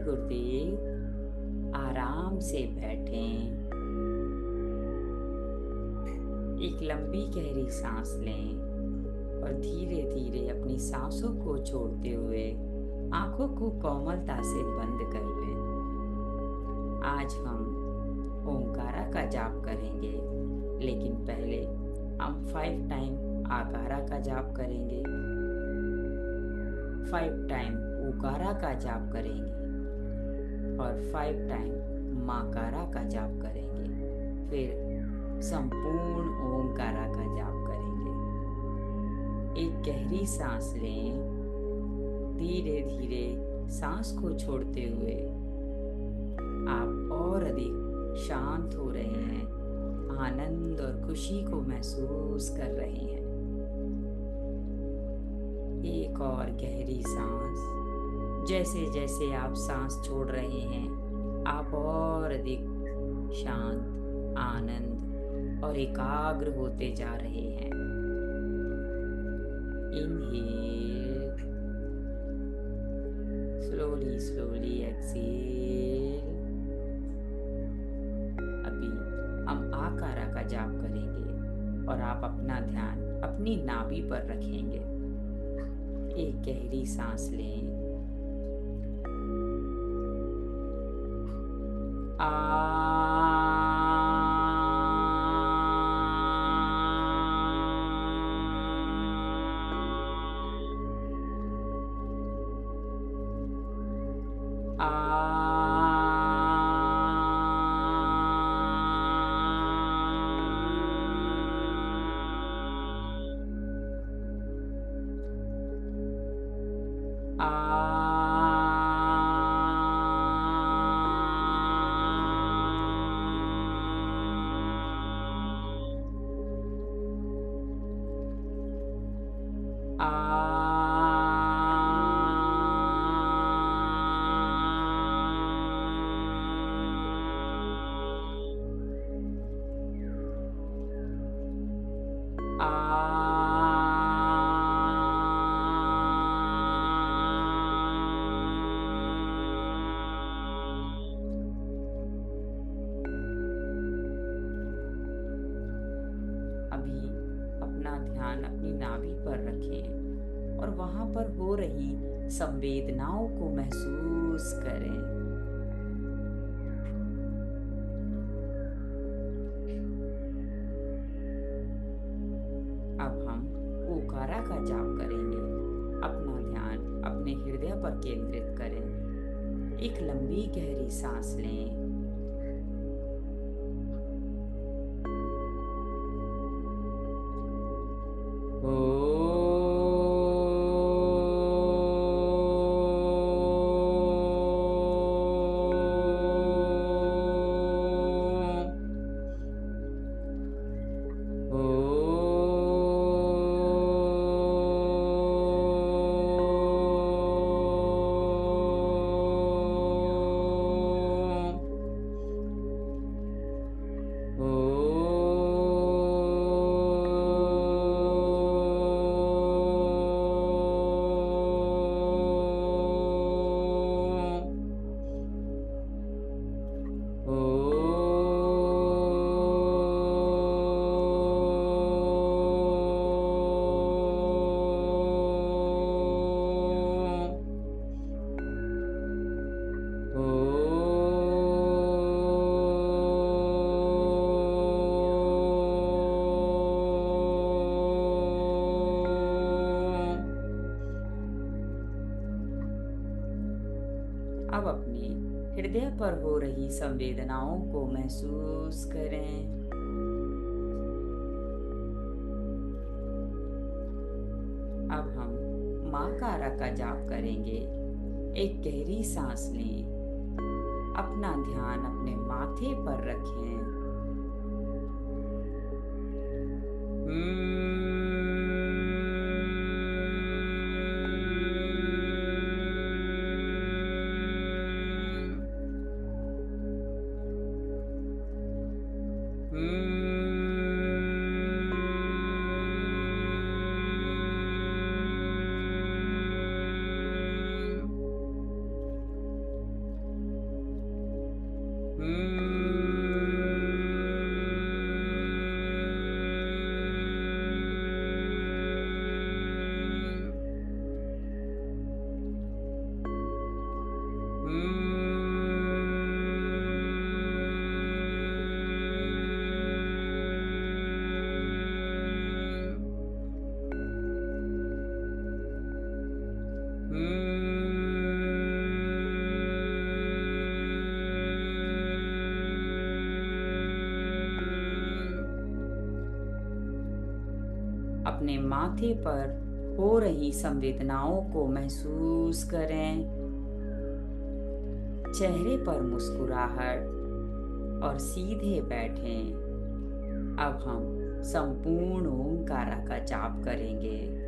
गुरुदेव। आराम से बैठें। एक लंबी गहरी सांस लें और धीरे धीरे अपनी सांसों को छोड़ते हुए आंखों को कोमलता से बंद कर लें। आज हम ओंकारा का जाप करेंगे, लेकिन पहले हम 5 टाइम आकारा का जाप करेंगे, 5 टाइम उकारा का जाप करेंगे और 5 टाइम माकारा का जाप करेंगे। फिर संपूर्ण ओंकारा का जाप करेंगे। एक गहरी सांस लें। धीरे धीरे सांस को छोड़ते हुए आप और अधिक शांत हो रहे हैं, आनंद और खुशी को महसूस कर रहे हैं। एक और गहरी सांस। जैसे जैसे आप सांस छोड़ रहे हैं, आप और अधिक शांत, आनंद और एकाग्र होते जा रहे हैं। Inhale, slowly slowly exhale. अभी हम आकारा का जाप करेंगे और आप अपना ध्यान अपनी नाभि पर रखेंगे। एक गहरी सांस लें। अभी अपना ध्यान अपनी नाभि पर रखें और वहां पर हो रही संवेदनाओं को महसूस करें। अब हम ओकारा का जाप करेंगे। अपना ध्यान अपने हृदय पर केंद्रित करें। एक लंबी गहरी सांस लें। अब अपने हृदय पर हो रही संवेदनाओं को महसूस करें। अब हम माकारा का जाप करेंगे। एक गहरी सांस लें। अपना ध्यान अपने माथे पर रखें। अपने माथे पर हो रही संवेदनाओं को महसूस करें। चेहरे पर मुस्कुराहट और सीधे बैठें। अब हम संपूर्ण ओंकारा का जाप करेंगे।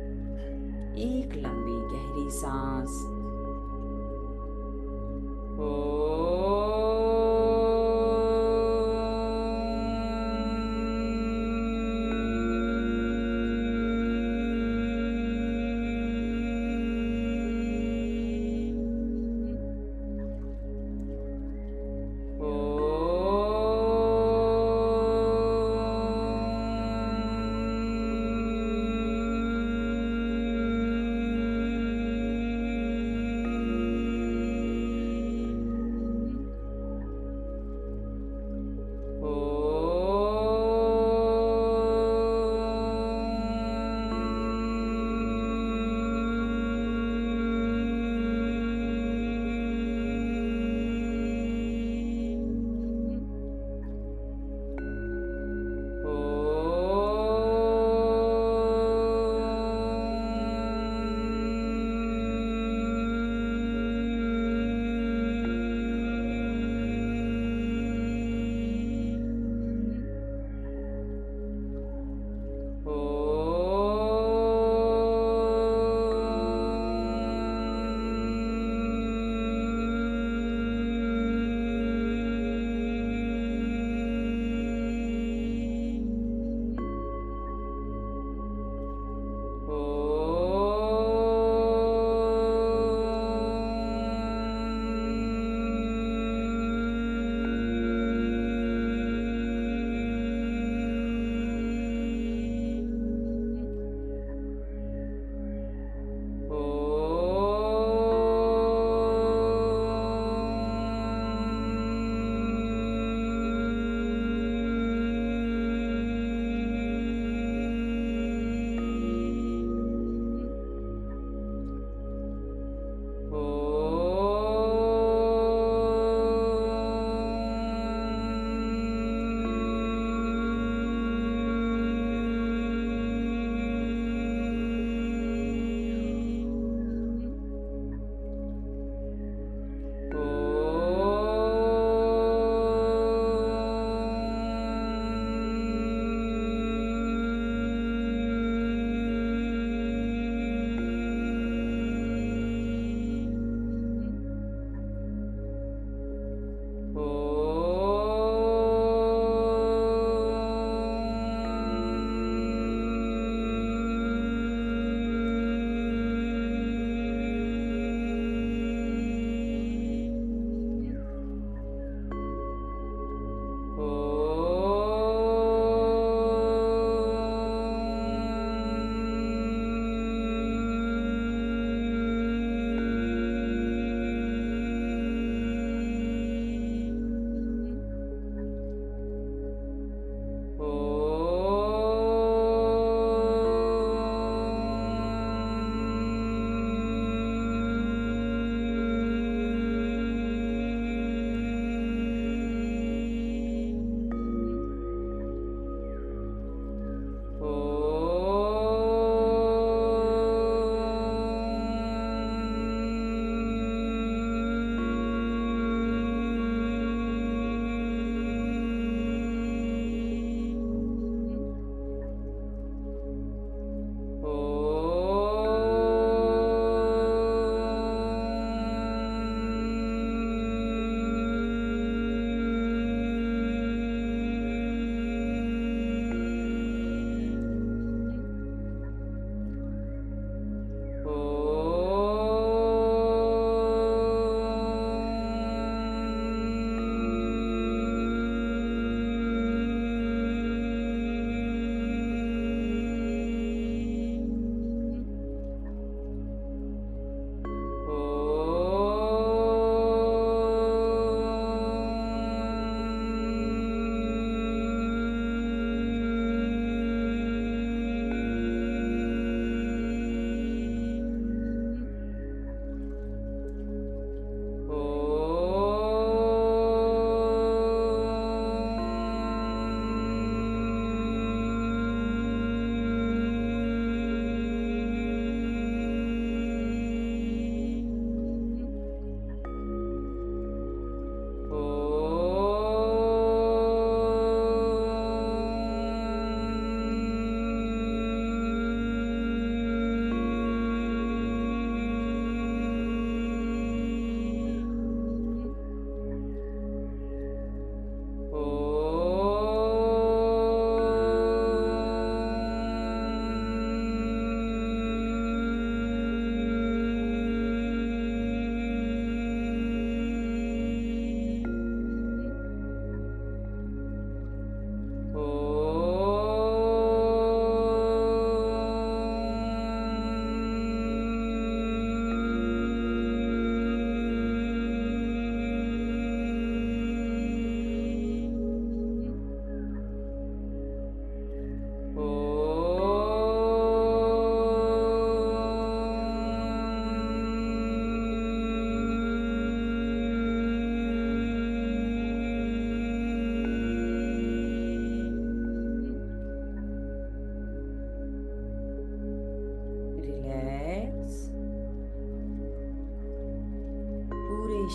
एक लंबी गहरी सांस।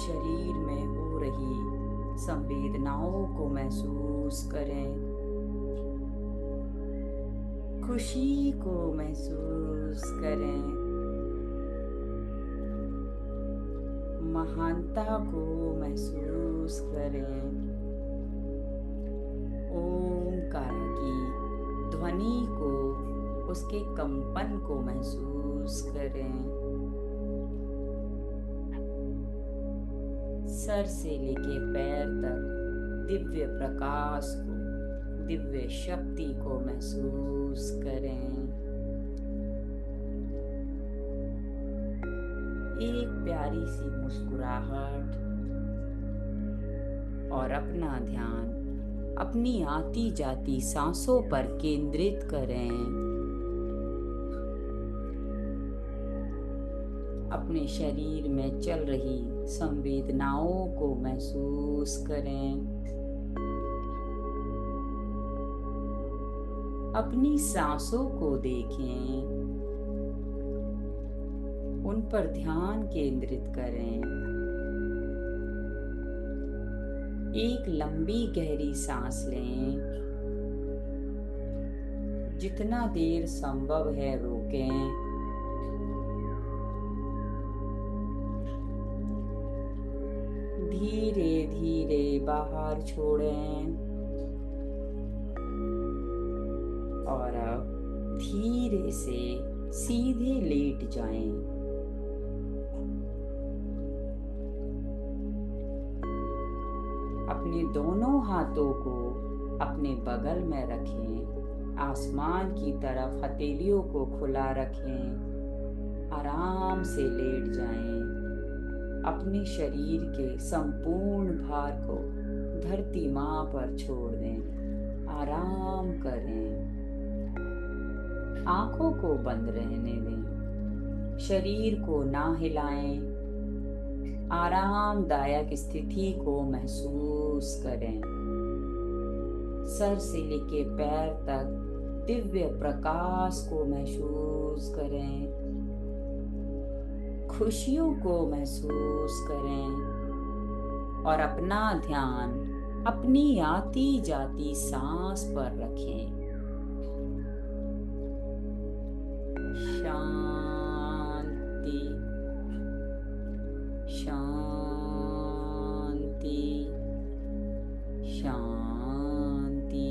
शरीर में हो रही संवेदनाओं को महसूस करें। खुशी को महसूस करें, महानता को महसूस करें। ओमकार की ध्वनि को, उसके कंपन को महसूस करें। सर से लेके पैर तक दिव्य प्रकाश को, दिव्य शक्ति को महसूस करें। एक प्यारी सी मुस्कुराहट और अपना ध्यान अपनी आती जाती सांसों पर केंद्रित करें। अपने शरीर में चल रही संवेदनाओं को महसूस करें। अपनी सांसों को देखें, उन पर ध्यान केंद्रित करें। एक लंबी गहरी सांस लें, जितना देर संभव है रोकें। धीरे धीरे बाहर छोड़ें और अब धीरे से सीधे लेट जाएं। अपने दोनों हाथों को अपने बगल में रखें। आसमान की तरफ हथेलियों को खुला रखें। आराम से लेट जाएं। अपने शरीर के संपूर्ण भार को धरती माँ पर छोड़ दें। आराम करें। आंखों को बंद रहने दें। शरीर को ना हिलाएं। आरामदायक स्थिति को महसूस करें। सर से लेके पैर तक दिव्य प्रकाश को महसूस करें। खुशियों को महसूस करें और अपना ध्यान अपनी आती जाती सांस पर रखें। शांति, शांति, शांति।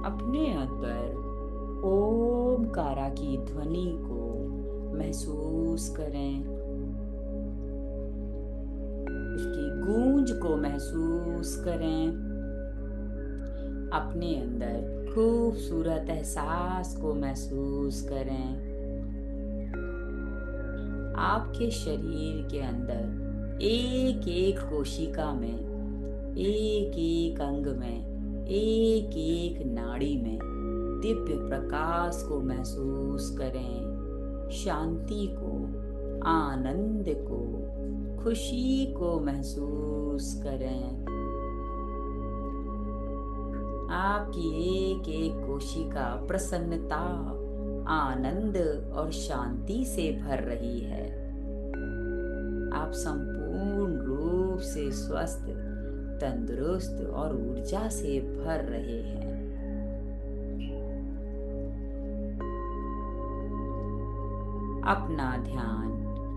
अपने अंदर ओमकारा की ध्वनि को महसूस करें। उसकी गूंज को महसूस करें। अपने अंदर खूबसूरत एहसास को महसूस करें। आपके शरीर के अंदर एक एक कोशिका में, एक एक अंग में, एक एक नाड़ी में दिव्य प्रकाश को महसूस करें। शांति को, आनंद को, खुशी को महसूस करें। आपकी एक एक कोशिका प्रसन्नता, आनंद और शांति से भर रही है। आप संपूर्ण रूप से स्वस्थ, तंदुरुस्त और ऊर्जा से भर रहे हैं। अपना ध्यान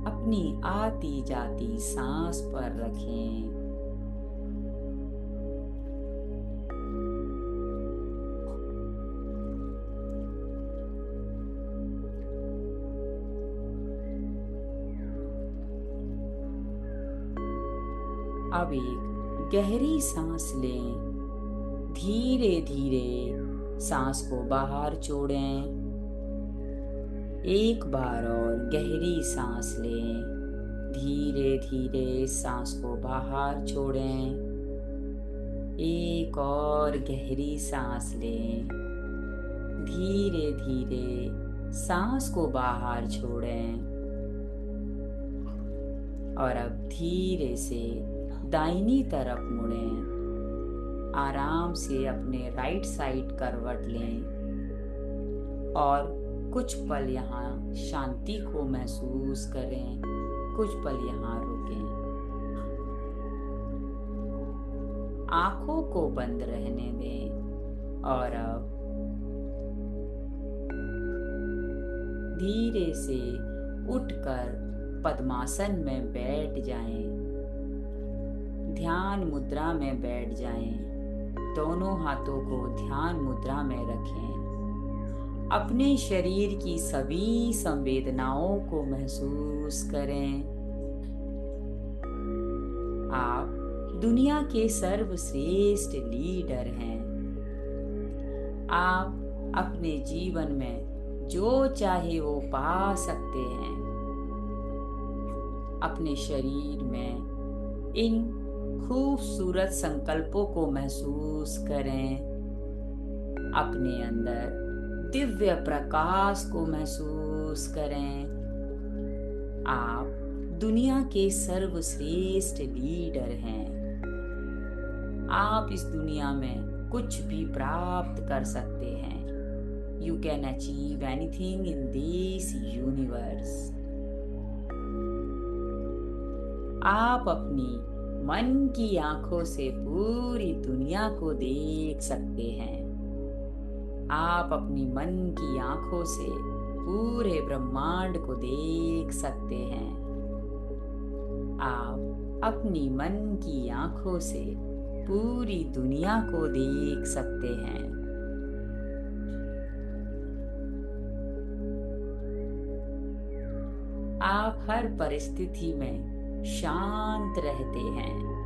अपनी आती जाती सांस पर रखें। अब एक गहरी सांस लें। धीरे धीरे सांस को बाहर छोड़ें। एक बार और गहरी सांस लें। धीरे धीरे सांस को बाहर छोड़ें। एक और गहरी सांस लें। धीरे धीरे सांस को बाहर छोड़ें और अब धीरे से दाहिनी तरफ मुड़ें। आराम से अपने राइट साइड करवट लें और कुछ पल यहाँ शांति को महसूस करें। कुछ पल यहाँ रुकें। आंखों को बंद रहने दें और अब धीरे से उठकर पद्मासन में बैठ जाएं। ध्यान मुद्रा में बैठ जाएं। दोनों हाथों को ध्यान मुद्रा में रखें। अपने शरीर की सभी संवेदनाओं को महसूस करें। आप दुनिया के सर्वश्रेष्ठ लीडर हैं। आप अपने जीवन में जो चाहे वो पा सकते हैं। अपने शरीर में इन खूबसूरत संकल्पों को महसूस करें। अपने अंदर दिव्य प्रकाश को महसूस करें। आप दुनिया के सर्वश्रेष्ठ लीडर हैं। आप इस दुनिया में कुछ भी प्राप्त कर सकते हैं। You can achieve anything in this universe. आप अपनी मन की आंखों से पूरी दुनिया को देख सकते हैं। आप अपनी मन की आंखों से पूरे ब्रह्मांड को देख सकते हैं। आप अपनी मन की आंखों से पूरी दुनिया को देख सकते हैं। आप हर परिस्थिति में शांत रहते हैं।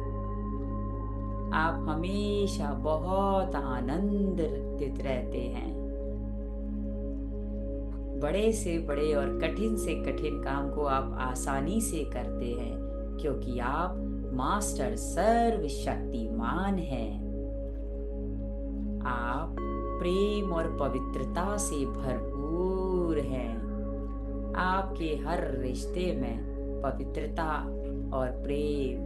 आप हमेशा बहुत आनंदित रहते हैं। बड़े से बड़े और कठिन से कठिन काम को आप आसानी से करते हैं क्योंकि आप मास्टर सर्वशक्तिमान हैं। आप प्रेम और पवित्रता से भरपूर हैं। आपके हर रिश्ते में पवित्रता और प्रेम,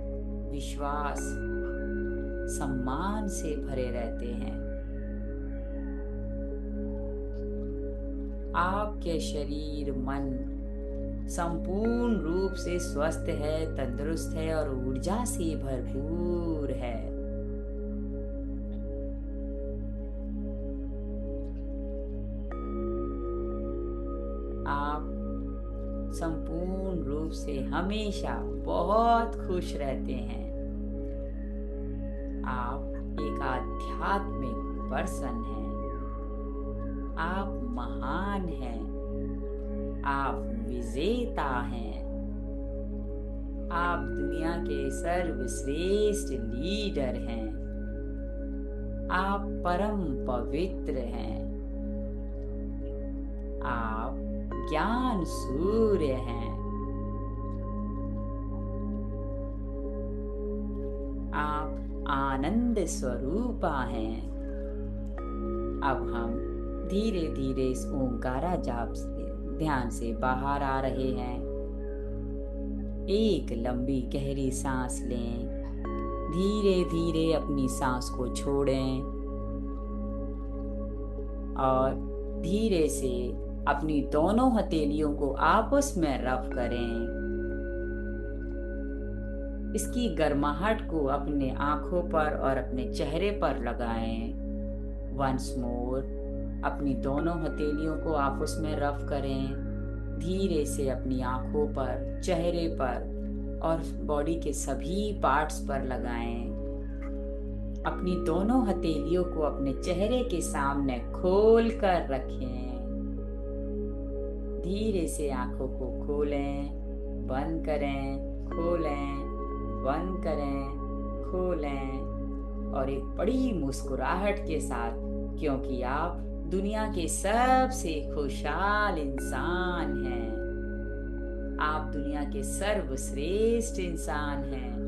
विश्वास, सम्मान से भरे रहते हैं। आपके शरीर, मन संपूर्ण रूप से स्वस्थ है, तंदुरुस्त है और ऊर्जा से भरपूर है। आप संपूर्ण रूप से हमेशा बहुत खुश रहते हैं। आप एक आध्यात्मिक पर्सन हैं। आप महान हैं। आप विजेता हैं। आप दुनिया के सर्वश्रेष्ठ लीडर हैं। आप परम पवित्र हैं। आप ज्ञान सूर्य हैं। आप आनंद स्वरूपा हैं। अब हम धीरे धीरे इस ओंकारा जाप से ध्यान से बाहर आ रहे हैं। एक लंबी गहरी सांस लें। धीरे धीरे अपनी सांस को छोड़ें और धीरे से अपनी दोनों हथेलियों को आपस में रब करें। इसकी गर्माहट को अपने आंखों पर और अपने चेहरे पर लगाएं। वंस मोर, अपनी दोनों हथेलियों को आपस में रब करें। धीरे से अपनी आंखों पर, चेहरे पर और बॉडी के सभी पार्ट्स पर लगाएं। अपनी दोनों हथेलियों को अपने चेहरे के सामने खोल कर रखें। धीरे से आंखों को खोलें, बंद करें, खोलें, बंद करें, खोलें और एक बड़ी मुस्कुराहट के साथ, क्योंकि आप दुनिया के सबसे खुशहाल इंसान हैं। आप दुनिया के सर्वश्रेष्ठ इंसान हैं।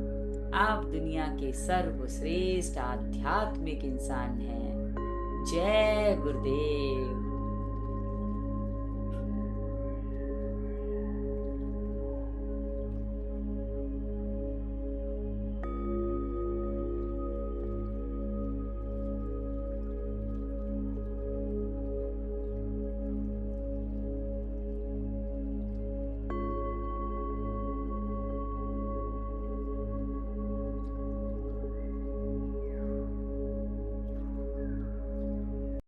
आप दुनिया के सर्वश्रेष्ठ आध्यात्मिक इंसान हैं। जय गुरुदेव।